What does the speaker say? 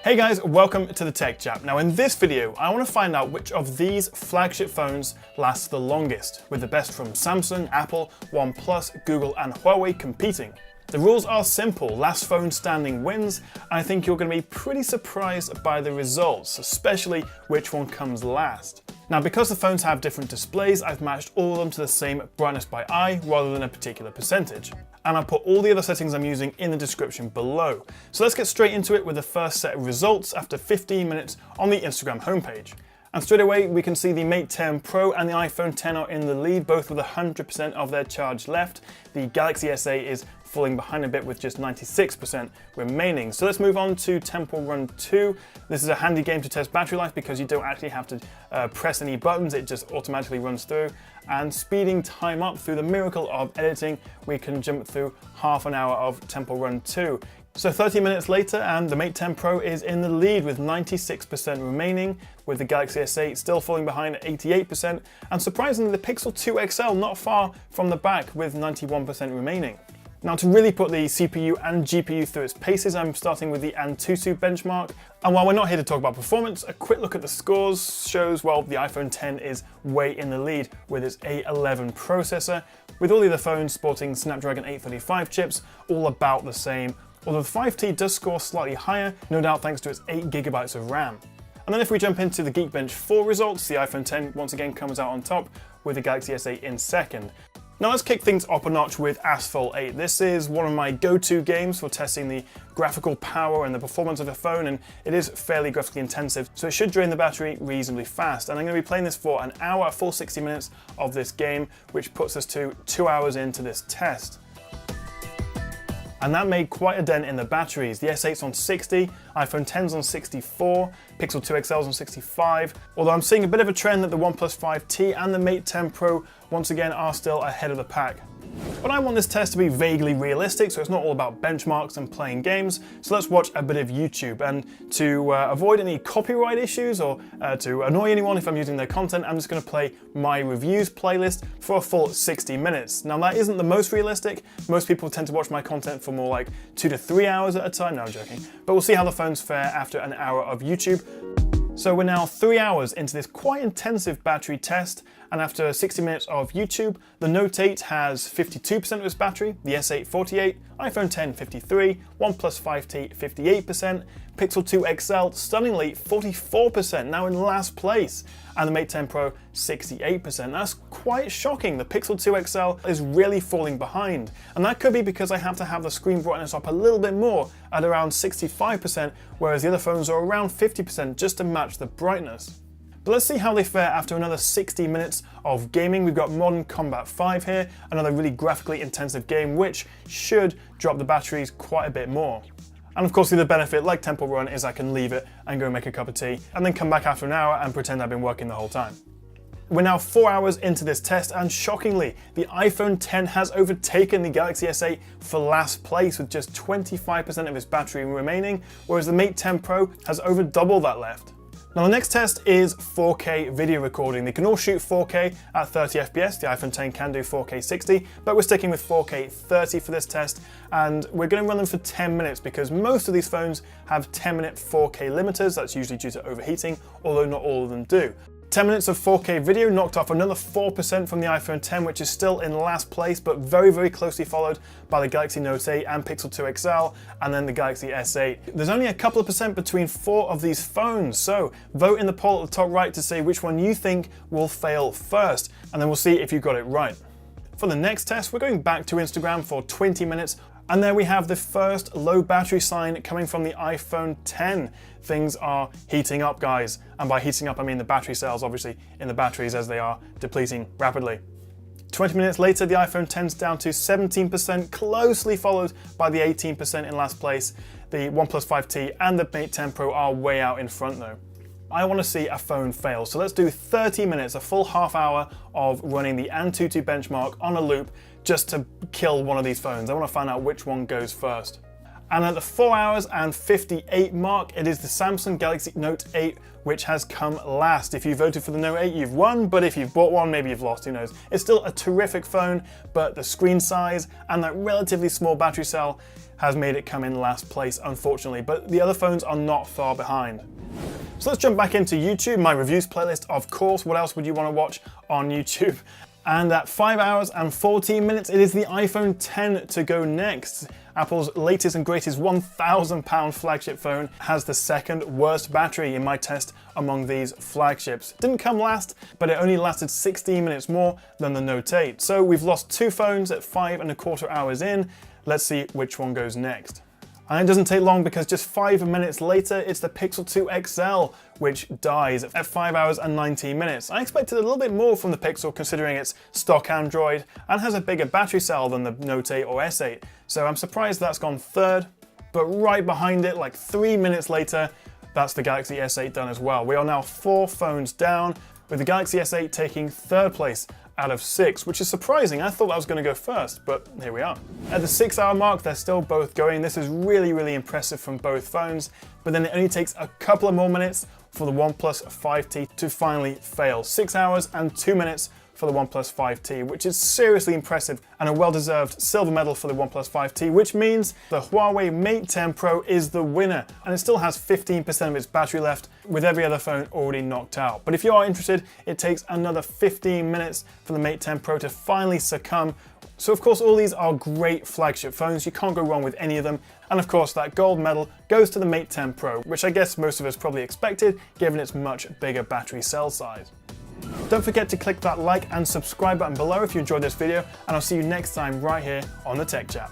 Hey guys, welcome to the Tech Chat. Now in this video, I want to find out which of these flagship phones lasts the longest, with the best from Samsung, Apple, OnePlus, Google and Huawei competing. The rules are simple, last phone standing wins, and I think you're going to be pretty surprised by the results, especially which one comes last. Now because the phones have different displays, I've matched all of them to the same brightness by eye rather than a particular percentage. And I'll put all the other settings I'm using in the description below. So let's get straight into it with the first set of results after 15 minutes on the Instagram homepage. And straight away we can see the Mate 10 Pro and the iPhone 10 are in the lead, both with 100% of their charge left. The Galaxy S8 is falling behind a bit with just 96% remaining. So let's move on to Temple Run 2. This is a handy game to test battery life because you don't actually have to press any buttons, it just automatically runs through. And speeding time up through the miracle of editing, we can jump through half an hour of Temple Run 2. So 30 minutes later and the Mate 10 Pro is in the lead with 96% remaining, with the Galaxy S8 still falling behind at 88%, and surprisingly the Pixel 2 XL not far from the back with 91% remaining. Now to really put the CPU and GPU through its paces, I'm starting with the Antutu benchmark. And while we're not here to talk about performance, a quick look at the scores shows, well, the iPhone 10 is way in the lead with its A11 processor, with all the other phones sporting Snapdragon 835 chips, all about the same. Although the 5T does score slightly higher, no doubt thanks to its 8GB of RAM. And then if we jump into the Geekbench 4 results, the iPhone 10 once again comes out on top with the Galaxy S8 in second. Now let's kick things up a notch with Asphalt 8. This is one of my go-to games for testing the graphical power and the performance of a phone, and it is fairly graphically intensive, so it should drain the battery reasonably fast. And I'm going to be playing this for an hour, a full 60 minutes of this game, which puts us to 2 hours into this test. And that made quite a dent in the batteries. The S8's on 60, iPhone 10's on 64, Pixel 2 XL's on 65, although I'm seeing a bit of a trend that the OnePlus 5T and the Mate 10 Pro once again are still ahead of the pack. But I want this test to be vaguely realistic, so it's not all about benchmarks and playing games, so let's watch a bit of YouTube. And to avoid any copyright issues or to annoy anyone if I'm using their content, I'm just going to play my reviews playlist for a full 60 minutes. Now that isn't the most realistic, most people tend to watch my content for more like 2 to 3 hours at a time, no I'm joking, but we'll see how the phones fare after an hour of YouTube. So we're now 3 hours into this quite intensive battery test, and after 60 minutes of YouTube, the Note 8 has 52% of its battery, the S8 48%, iPhone 10 53%, OnePlus 5T 58%, Pixel 2 XL stunningly 44%, now in last place, and the Mate 10 Pro 68%. That's quite shocking. The Pixel 2 XL is really falling behind, and that could be because I have to have the screen brightness up a little bit more at around 65%, whereas the other phones are around 50% just to match the brightness. But let's see how they fare after another 60 minutes of gaming. We've got Modern Combat 5 here, another really graphically intensive game which should drop the batteries quite a bit more. And of course the other benefit, like Temple Run, is I can leave it and go make a cup of tea and then come back after an hour and pretend I've been working the whole time. We're now 4 hours into this test, and shockingly, the iPhone 10 has overtaken the Galaxy S8 for last place with just 25% of its battery remaining, whereas the Mate 10 Pro has over double that left. Now the next test is 4K video recording. They can all shoot 4K at 30 FPS, the iPhone 10 can do 4K 60, but we're sticking with 4K 30 for this test, and we're going to run them for 10 minutes because most of these phones have 10-minute 4K limiters. That's usually due to overheating, although not all of them do. 10 minutes of 4K video knocked off another 4% from the iPhone 10, which is still in last place, but very, very closely followed by the Galaxy Note 8 and Pixel 2 XL, and then the Galaxy S8. There's only a couple of percent between 4 of these phones, so vote in the poll at the top right to say which one you think will fail first, and then we'll see if you got it right. For the next test, we're going back to Instagram for 20 minutes, and there we have the first low battery sign coming from the iPhone 10. Things are heating up, guys. And by heating up, I mean the battery cells, obviously, in the batteries as they are depleting rapidly. 20 minutes later, the iPhone 10's down to 17%, closely followed by the 18% in last place. The OnePlus 5T and the Mate 10 Pro are way out in front though. I want to see a phone fail, so let's do 30 minutes, a full half hour of running the Antutu benchmark on a loop just to kill one of these phones. I want to find out which one goes first. And at the 4 hours and 58 mark, it is the Samsung Galaxy Note 8 which has come last. If you voted for the Note 8, you've won, but if you've bought one, maybe you've lost, who knows. It's still a terrific phone, but the screen size and that relatively small battery cell has made it come in last place, unfortunately, but the other phones are not far behind. So let's jump back into YouTube, my reviews playlist, of course. What else would you want to watch on YouTube? And at 5 hours and 14 minutes, it is the iPhone X to go next. Apple's latest and greatest £1,000 flagship phone has the second worst battery in my test among these flagships. Didn't come last, but it only lasted 16 minutes more than the Note 8. So we've lost two phones at 5¼ hours in. Let's see which one goes next. And it doesn't take long because just 5 minutes later, it's the Pixel 2 XL, which dies at 5 hours and 19 minutes. I expected a little bit more from the Pixel considering it's stock Android and has a bigger battery cell than the Note 8 or S8. So I'm surprised that's gone third, but right behind it, like 3 minutes later, that's the Galaxy S8 done as well. We are now 4 phones down, with the Galaxy S8 taking third place out of 6, which is surprising. I thought that was going to go first, but here we are. At the 6 hour mark, they're still both going. This is really, really impressive from both phones, but then it only takes a couple of more minutes for the OnePlus 5T to finally fail. 6 hours and 2 minutes for the OnePlus 5T, which is seriously impressive and a well-deserved silver medal for the OnePlus 5T, which means the Huawei Mate 10 Pro is the winner, and it still has 15% of its battery left, with every other phone already knocked out. But if you are interested, it takes another 15 minutes for the Mate 10 Pro to finally succumb. So of course, all these are great flagship phones. You can't go wrong with any of them. And of course, that gold medal goes to the Mate 10 Pro, which I guess most of us probably expected, given its much bigger battery cell size. Don't forget to click that like and subscribe button below if you enjoyed this video, and I'll see you next time right here on the Tech Chat.